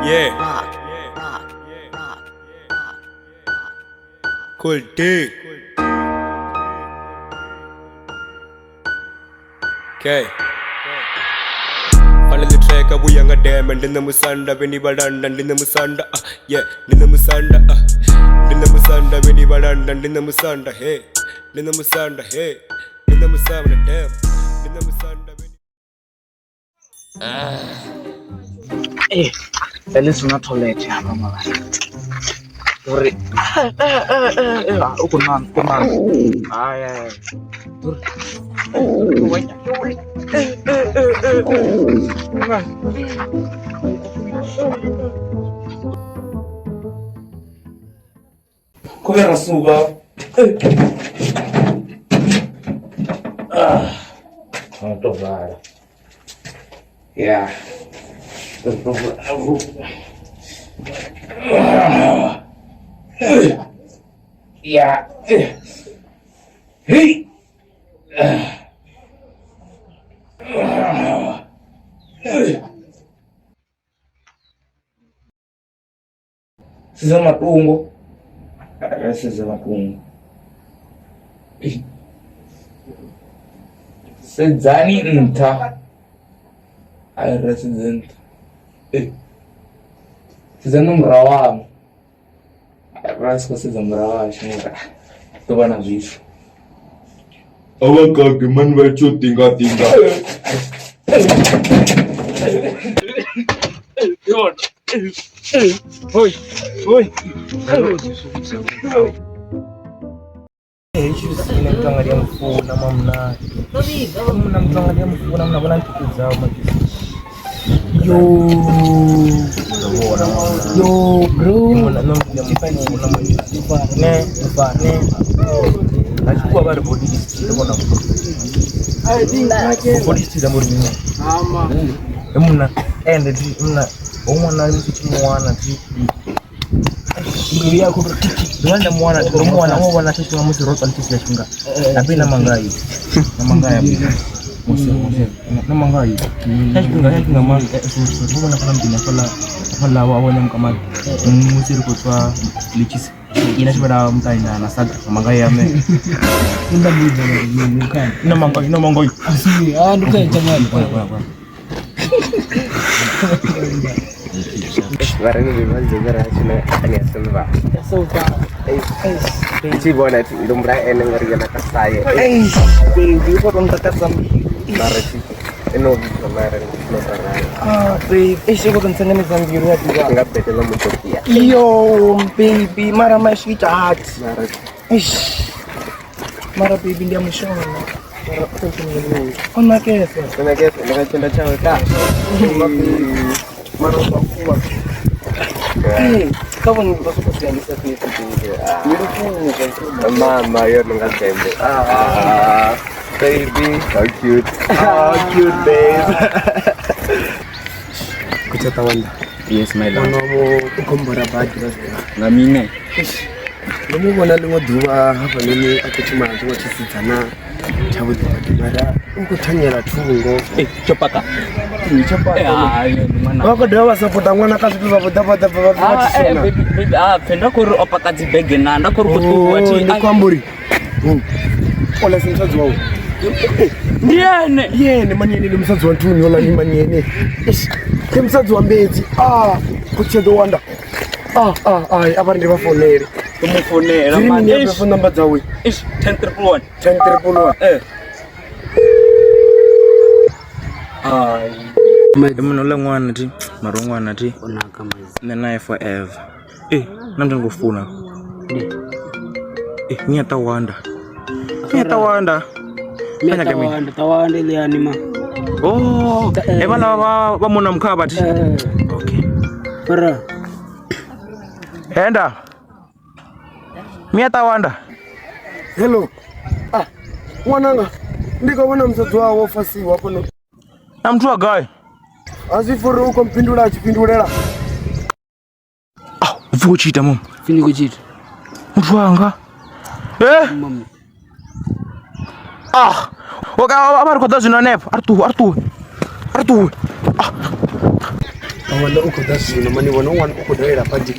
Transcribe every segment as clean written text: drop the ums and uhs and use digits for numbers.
Yeah. Cool D. Okay. Finally track up we younger damn and in the Musanda when he badan and in the Musanda. Yeah, in the Musanda. In the Musanda when he badan and in the Musanda. Hey, in the Musanda. Hey, in the Musanda. Damn. In the Musanda. At least not toilet hapa mama. Sorry. Uko nan. Ay. Dur. Come era suga? Non trovare. Yeah. Yeah. Hey. Siza matungo. Siza matungo. Sedzani nta. Ai resident. Siza numrawa. Rasko siza mrawa shinga. Toba na bicho. Awakake man bacho tinga. Oi. Sina mtuangalia mfuna mamna. Mna mtuangalia mfuna mna bana tukuzao magisi. Yo bro. Mna namkuja mfanya mna magisi. Ne. Nachukua bado body list ndio na. Body list za mbona mimi. Mna mna umwana mwana ti. Ngiri yako Tuanda mwana mwana sisi wa mtu ropa nitisi shinga. Napenda mangai. Na mangai hapo. Na mangai. Shinga mama. Mbona na kuna fala wa nyamkama. Musiri kwa lichisi. Inashibada mtai na saga mangai yame. Nda bibi kan. Na mangai. Asi nduka jamani. Barang ini memang juga rasanya hanya selva. Isi buat lumrah eneng ngerian atas saya. Baby, kau orang dekat sama. Narasi, eno kemarin lumrah. Baby, kau kan senang sama dia juga. Enggak betul muncul dia. Yo, baby, marah masih jahat. Marah baby dia masih marah apa sih? Kau nak apa? Nak cinta cewek kak. Marah apa? Kau pun masuk spesialis itu. Mama ya nengah tembe. Baby, so cute. Cute babe. Kucatawan. Yes, my love. Mau kumbara baju Ngamine. Kamu mana lu dua apa ini aku cuma cerita sana. Cabut mara uko tanyera tungo. Cepat kak. Cepat. Mana? Kau dawa sapota mwana kazi tu dapat. Baby, penda kuru apa kazi begena, nda kuru kutu wati. Ni kwamburi. Ola simsazi wao. Ndiene manyene ni msazi wa ntuni ola ni manyene. Ke msazi wa mbezi. Kuchedo wanda. Abari ndi bafonere. Tumufonera man. Ni phone number zawe. 1031. 1031. Mnola ngwana ti marongwana ti nena forever. Namntu ngufuna. Ngiyatawanda. Tawanda ile anima. Ebala bamona mkhaba ti. Okay. Para. Enda. Ngiyatawanda. Hello. Mwananga. Ndikabona msatsi wawo fasi wapo no. Namtu agaye. Asifuru uko mpindula achipindulela. Uvuko kuchita mama. Fini kuchita. Mtu wanga. Mama. Oka abari kwa dazu na nepa. Artu. Awanda uko dasina mani wana wana uko daira padi.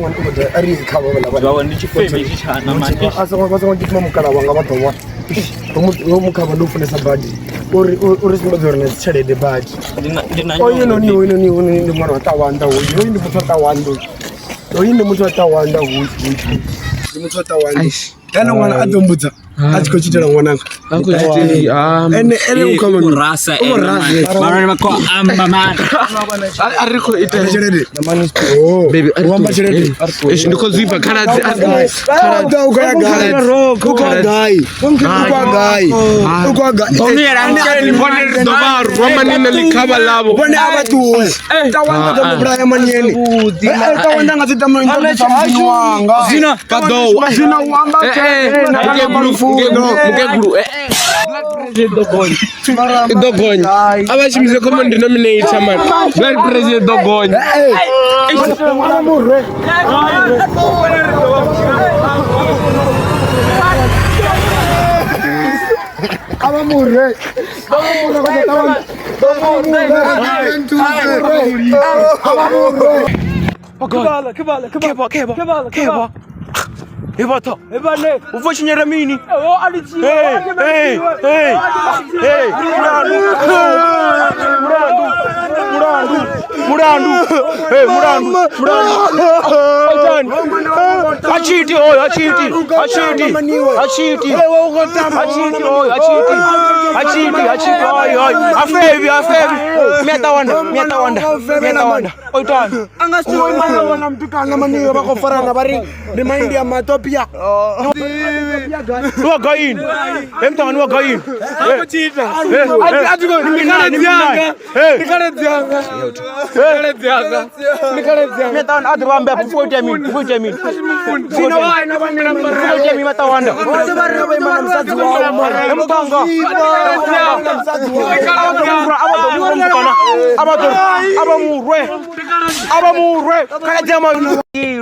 Wana uko daira ari kaba bala bala. Bawa ndi chifembe chana manje. Asa kwa ndituma mukala wanga batowa. Umukaba ndofuna sabadi. Uri simba zorna chale de badi. Oyo no ni mwana watawanda uyu. Oyo ni mtu watawanda. Oyo ni mtu watawanda uyu. Ni mtu watawanda. Kana mwana adombuza. Achiko chitela mwananga. Ene ukama rasa. Mara mako amba man. Ariko iterede. Namani. Baby, wamba cherede. Ndiko zipa kana Dogonho. Abashimize common denominator man. Blood pressure dogonho. Ebata, ebane, ufashinyera mini. Murandu. Achiti. Afevi. Miatawanda. Oitan. Wana mtukanga maniyo bakofarana bari remind ya matopia. Wagain. Emtanga wagain. Metan adrambe fuite min. Sino waina bangina fuite min matawanda. Emtanga. Abamurwe. Kaya jama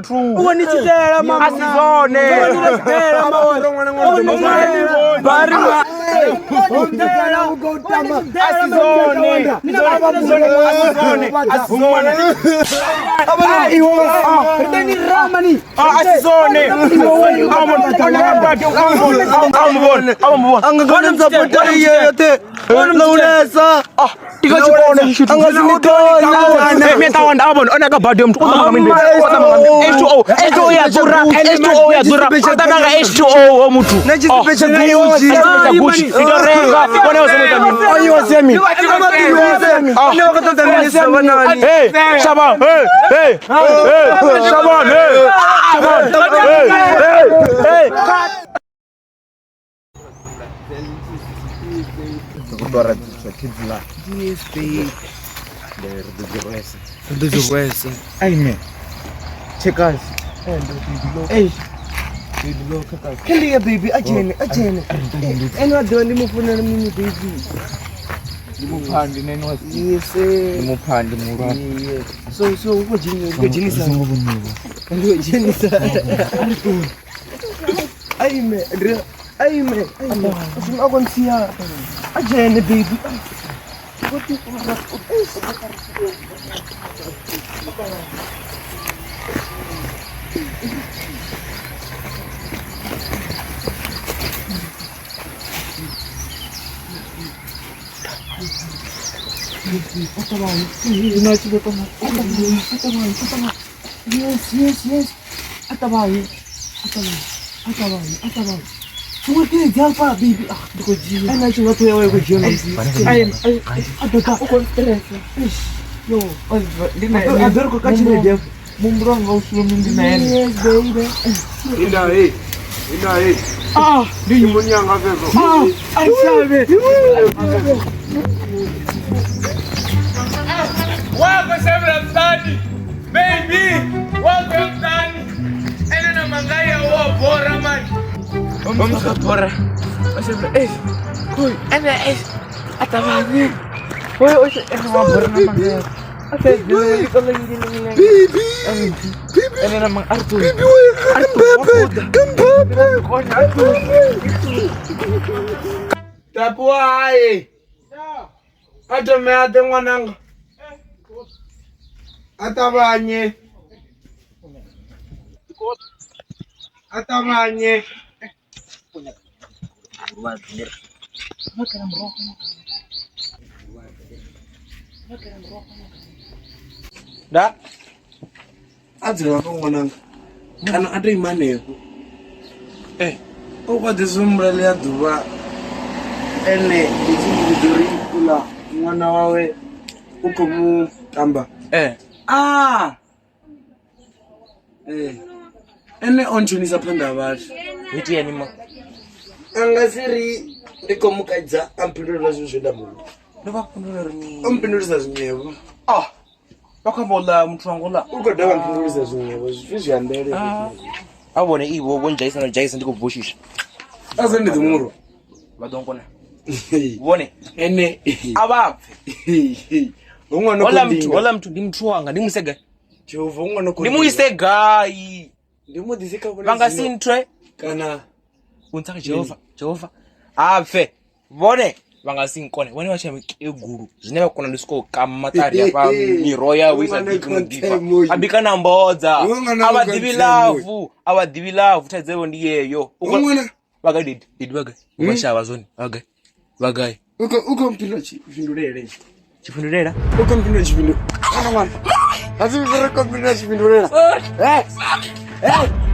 true. Uwani chitera mama. Asizone. Amen. Check us. Hey. Kili baby ajene. Eno adoni mufuna mimi baby. Muphandi nenwa. Yes. Muphandi mura. So uko jini sana. Ndio jini sana. Aime. Usim agonsia. Ajene baby. Yes. Atabayi. Cuma kini japa baby. Diko jiwa. Ana cuma tu yang aku jiwa. Ada aku stress. Yo, ada aku kacau dia. Mumbrang kau suruh mindinan. Yes baby. Indah. Di munya ngafe kau. Asabe. Wako sebra mtani. Baby, wako mtani. Ena na mangaya wa bora man. Bora. Sebra Koi, ena atabani. Oi, mau bora na mangaya. Ate dulu kalau gini. Baby. Ena na mang Arthur. Baby, Arthur. Tapuai. Ada mwanangu. Atabanye. Da. Adzira kwa mwanangu. Kana ata imaneko. Ukwati sumbra ya duva. Ene ichimudori kula mwana wawe uko mu tamba. Ene onchunisa panda vashi. Miti ya nima. Angasiri ndiko mukaidza ampindurira zvinhu zvedamunhu. Ndovakupindurira ni. Ampindurisa zvinyevo. Vakambola muthu wangola. Ugoda ampindurisa zvinyevo zvizvandere. Abone ivo bonjaisa no jaisa ndiko boshisha. Azende dzimuro. Vadonkona. Vone. Ene abapfe. Wala mtu ndimuthu wanga ndimusega. Jehova ungona ko. Ndimuisegai. Ndimudisika bona. Vangasintwe Kana untsaka Jehova. Apfe. Vone vangasinkone. Vone vacha eguru. Zvine vakona ndisiko kamatari apa miroya wisa ndiva. Abikana mbodza. Avadivi lavu tadzevo ndiyeyo. ungona Vagadid vaga. Vashava zoni. Vagai. uko mpindura chipindurere. Chifundurera. Uko mpindura chipindurere. Kana mwana. Asi vivere ko mpindura chipindurera.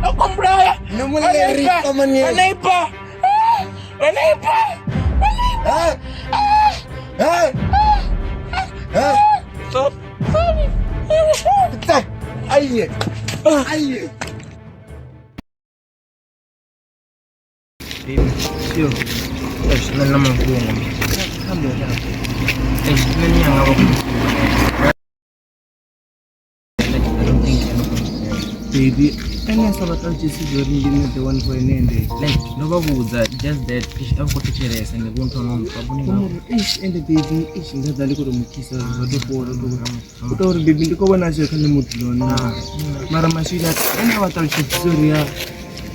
Okombraya. Namuleri kamani. Anaipa. Stop. Aye. Yo. Nana makungu. Kambo ya. Nani yanga baby, ene sabata chisizo ringine the one for nende. Like no babuza just that I've got to cherries and the one to know abuni. And the baby ngazali ko mukisa zodoporo to. Utori baby ndiko bona je kana mutulona. Mara mashira ene wata chisizo ria.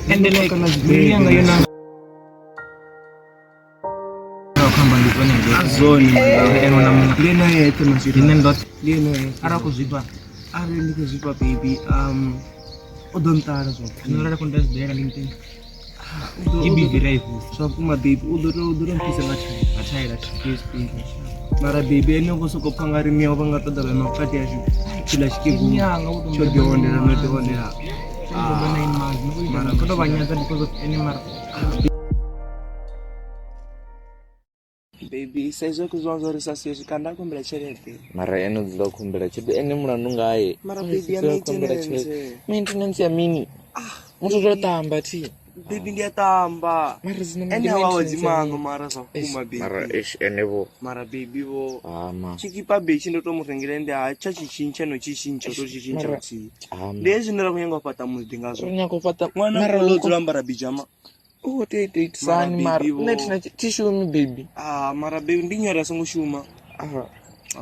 And then kana ziyanga yona. Kamba ndikona azoni enona mungena yete mashira. Nendo leno ara kuzvipa. Ari ndikuzvipa baby udontara so nora kondas dera lintin ibi virai so kuma baby udoro mpisa ngachaira chipesi mara baby ene ngosoko pangari mia vangata da makati ya chila chikibu chodyo ondera noto ondera mara kodo banyaza because of any mara baby saizo kuzonzo risasi zikanda kumbela cherete mara eno dzilo kumbela chebe ene muna nungaye mara baby ya maintenance ya mini mutoto tamba ti baby ndiya tamba mara zina ene wawo dzimango mara zakuma baby mara enevo mara baby vo chikipa be chindoto murengera ndi acha chichincha no chichincha to chichincha kuti ndezvi ndira kunyanga pata mudingazo kunyanga pata mara lodzulamba rabijama tete sani mara netina tishumi baby mara baby ndinyara songoshuma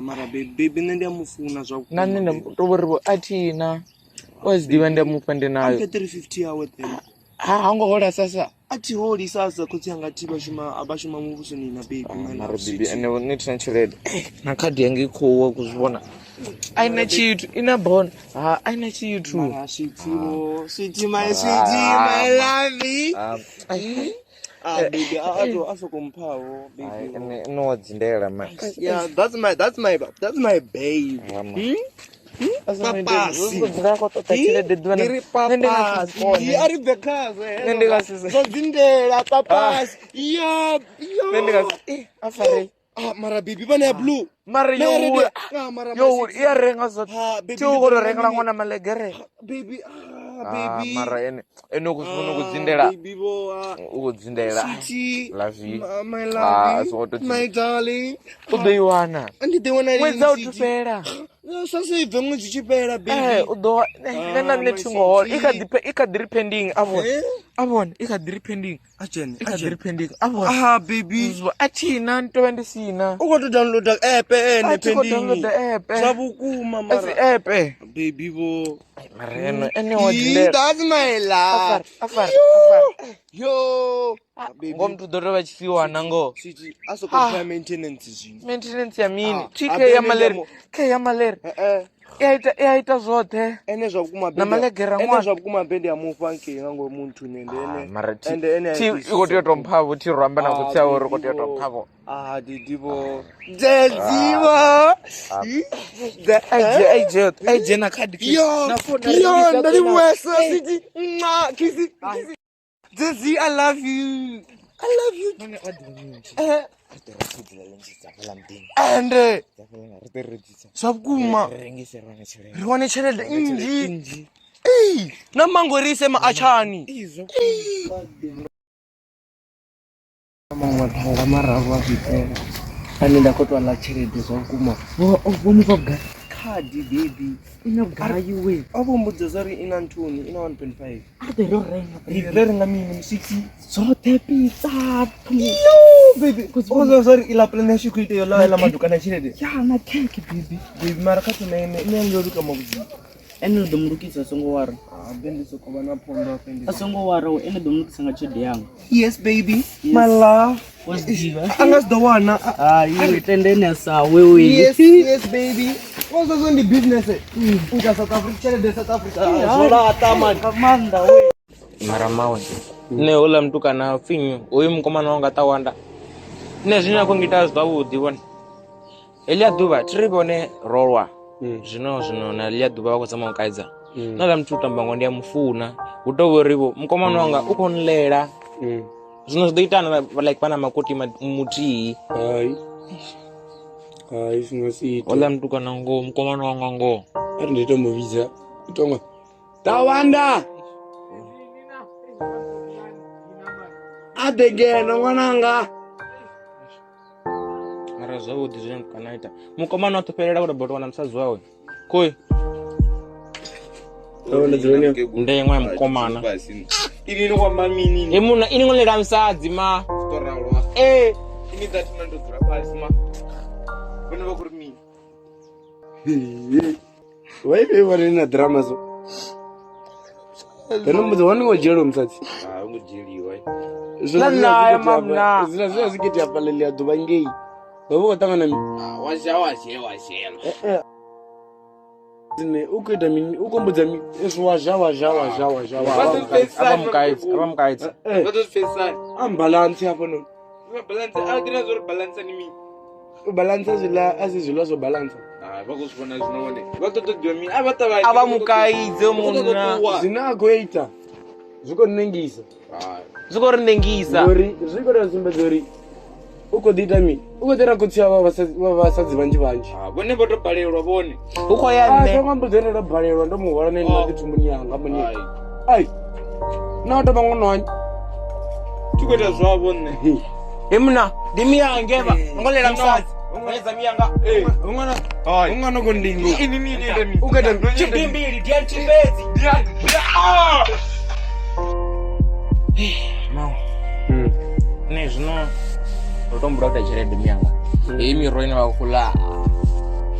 mara baby nende amufuna zvaku nani ndoboribo atina wazidiva ndamupande nayo 350 hours then hangohola sasa ati holi sasa kuti angatiba shuma abashuma muvusoni na baby mara baby ene netina chelede na card yange ikowa kuzvona aina chitu ina bon aina chitu sweetie my lovey baby aso kumpawo baby no dzindela man yeah that's my babe Papa, mara baby bana blue mara yo iya renga zot tu ko renga ngona malegere baby baby mara ene kuzifuna ukudzindela baby bo ukudzindela lavi my love my darling udoiwana andidewana without tupera sasa ive mwezi chipera baby udo nena netingo ikadepending avon ikadepending achene ikadepending avon baby achina nto ndisina ukoto download app pending sabukuma mara app baby bo mareno ene wajile that's my love afar yo baby ngomtu doro vachifiwa nango siti aso compare maintenance ya mini tike ya malaria yaita zwoṱhe ene zwa vhukuma na malegera ene ṅwana zwa vhukuma bende ya mufha nkei nga ngomu nthuni ende ene thi i khou tea u tou mphavho thi ro amba na khotsi awo ri khou tea u tou mphavho didivo aije na khadi ndalivhuesa siti kisi Desi, I love you. And sabukuma ri wane tshelede nnzhi na mango ri ise maachani maṅwe mararu a fhitela ane nda khou tou ḽa tshelede zwa vhukuma khadi baby ina vhugai we a vho mbudza zwa ri ina nthuni ina 1.5 ri renga mini 6 zoṱhe pizza baby kuziboza zwa ri ila plan ya shiko ite yo ḽa maduka na tshelede ya na cake baby mara kha tuna ine ngiyo luka mavudzi ene ndo mulukisa songo wara bende soko vana phondo afende songo wara ene ndo mulukisa nga tshelede yangu yes baby my love was diva angas the one you tendene sa wewe yes baby was on the business uka South Africa tshelede South Africa zola tamani kamanda we mara mawe ne hola mtu kana finyu uyu mkomana wanga tawanda ne zwina ko ngita zwavhuḓi vhone elia duva tribone rolwa zwino na lia duva vha khou zama u kaidza na ḽa muthu tamba ngo ndi ya mufuna hu tou vho rivo mkomana wanga u khou nlela zwino zwi ḓo itana like vhana makoti muthihi hai zwino si hola mtu kana ngo mkomana wanga ngo ari ndi to muvhidza itonga tawanda adegena nwananga mara zwavhuḓi zwine kana ita mukomana o ṱopelela uri bodo wana musadzi wawe koi nde ṅwa mukomana ini no kwamba mini emuna ini ngolela musadzi ma storalwa ini that man do dzula pasi ma vhone vha kuri mini wewe wane na drama zo tena mudzi wani ngo jelo musadzi ngo jeliwa na mamna zila zikiti hapa lelia duba ngei babo tangana mi washa zine ukuita mini ukombudza mi eswaja abamkaitsa ambalance hapo no balance adina zor balance ni mi balance zila azizilwa zo balance vakuzvona zvinone vatotodziwa mini avamukaidze munna zvinagoita zvikorinengisa zvikorinengisa zvikorazvimbedzori ukodita mi ukodera kutsiya vasadzi vanji vone votobhalelwa vone ukoyanneakambudzene robhalelwa ndomuhwara nenatitumbunyanga muni ai naotobang'onwanya tikuita zvavo nne emuna ndimiyangeva ngolela musadzi ongeza miyanga ungana kondingo ukaita chibimbiri ndiyanchimbedzi ne zvino rotombuda kuita cherede miyanga miro ine vakula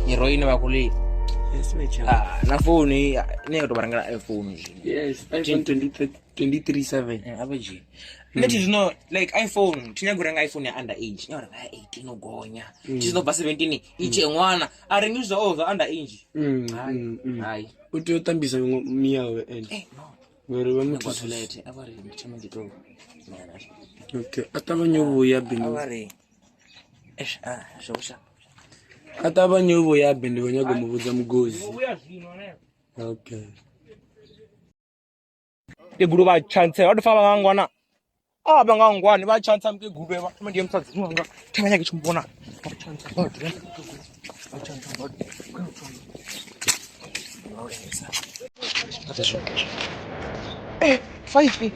miro ine vakuli na foni ine kutobarangana iphone iPhone 23/7 abeji neti zvino like iphone tinyakurenga iphone ya under age nyora na 18 ugonya chinobva 17 iche mwana arengiswa over under age hai utotambisa miyawe ngori vamutulete avari chama ndito okay atavanyovuya bindi avari zvosha atavanyovuya bindi vanyago muvudza mugozi okay iguru va chance vatofamba vangwana vangangwani va chance mke guru eva tama ndiye musadzi wanga tamanyake chimbona five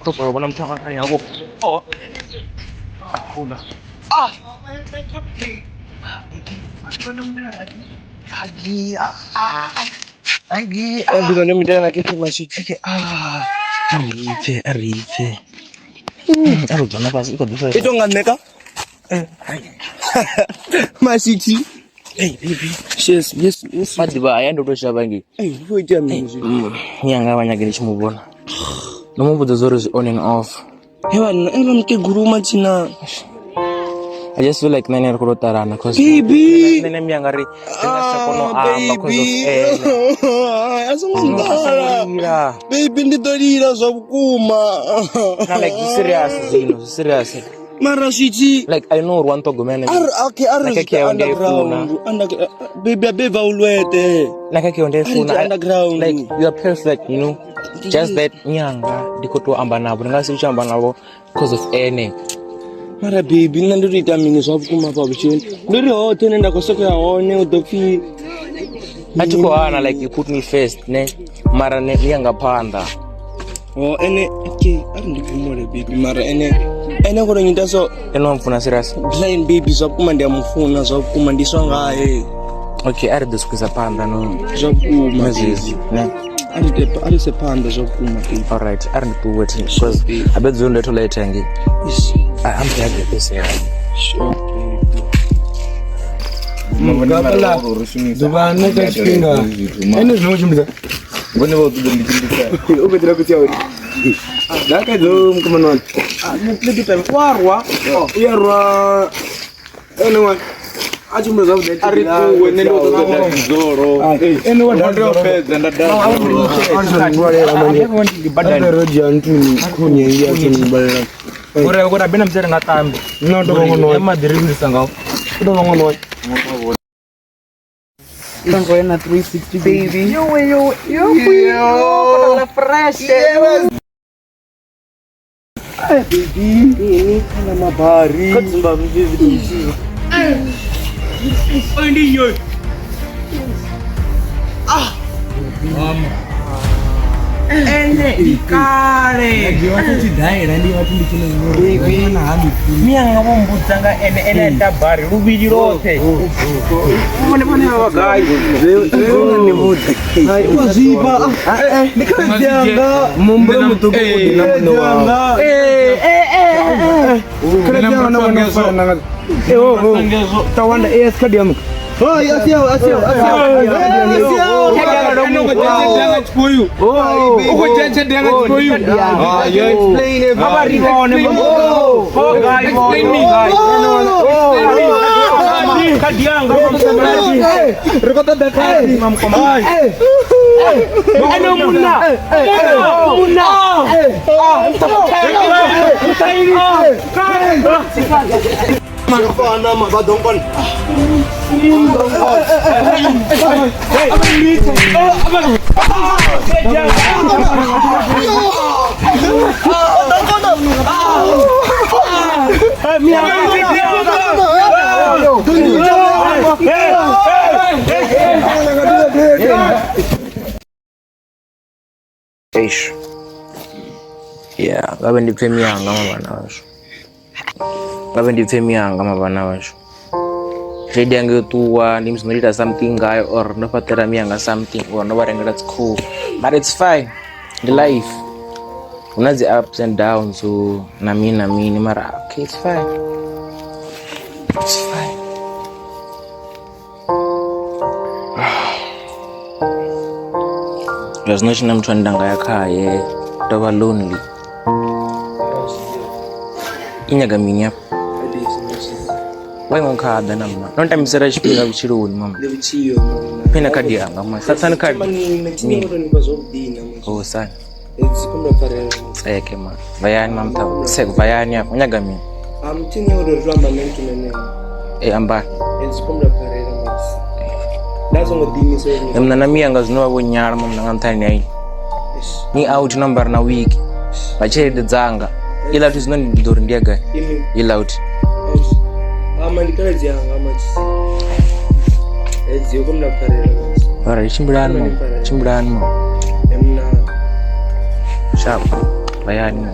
Kau mana macam apa yang aku? Aku dah. Lagi. Bila ni minta nak kita masih. Arife. Aduh, jangan pas ikut bisa. Itu ngan mereka? Masih ci. Baby. Yes. Padi ba ayah duduk siapa lagi? Itu jam ni. Yang enggak banyak ini semua bon. No more the Zoro is on and off. I just feel like nene kurotarana cause baby nene miangari kono baby asungundara baby ndidolira zvakuma like serious mara shiti like I know one to go man okay underground baby ulwete like underground like you are perfect, you know, just that nyanga dikoto amba nabo ngasi uchamba nabo because of ene. Mara baby nandorita mini zvakuma pa buchini ndiri hote nenda koseka yaone udofi atiko ana like you put me first ne mara ne nyanga panda ene okay ndikumore baby mara ene kore nyita so mfuna serious blind baby zvakuma ndiyamufuna zvakuma ndiswangaye okay ari diskuza panda no zvakuma zizi ne ari se panda zvakuma baby all right ari to wait because I bet you little later ngi I'm glad that this here. Sure. Mangala. Dubana kashinga. Ene zinochimbiza. Ngone bo tudombitsindika. Ubedira kuti yawe. Laka zo mkumana. Nipiti time warwa. Yarwa. Ene wa. Achimbiza kuti ari kuwe nendo tozoro. Ene wa ndo fedza ndadala. Badani roja ntuni kunye ya kunibala. Ora bena mzere ngatambi. Nondo ngono madiri sanga. Ndo ngono. Tango ena 360 baby. Yo. Kota fresh. Baby, ini kana mabari. Katsumba mzizi. Ondinyo. Mama. Ene ikare. Ndio watu tidhaira ndio watu ndikino baby na handi. Mianga bombutsanga ene ndabari rubiri rose. Mone wagayi. Ni muti. Hai uziba. Nikazanga. Mumbura mutuku kudina muno wao. Kana na wana. Tawanda stadium. Oh, asio. Uko jaja danga chipoyu. You explain it. Habari waone mambo. Guys, explain me guys. Kadianga msambaji. Rekota dakati Mamkomai. Ano muna. Mana mabadongkon. Yeah, ngabe ndipfemiyanga mabana washo. Ngabe ndipfemiyanga mabana washo. Ready yangu tuwa nimsinoita something guy or no patera miyanga something or no baranga that's cool. But it's fine. The life. Unazi ups and downs so na mimi mara okay it's fine. It's fine. There's no china mtu ndanga yakaye. Toba lonely. Inyaga minya. Why won't card the number? Don't time search pila bichiru mama. Pina kadi anga mama. Sana kadi. Oh sana. Eke ma. Vayani mamta. Sek vayani hapo nyaga mimi. Amtini ule drama mentu nene. Amba. Esikomra parera mas. Lazo ngodini so. Mna na mianga zino wonyara mama ngantani ai. Ni out number na week. Bacheri dzanga. Ila tuzino ndori ndiaga. Ila out. Ndikazi yanga amachisi. Edziyo komna parera mas. Ora chimbirano. Emna. Sharp. Vayani.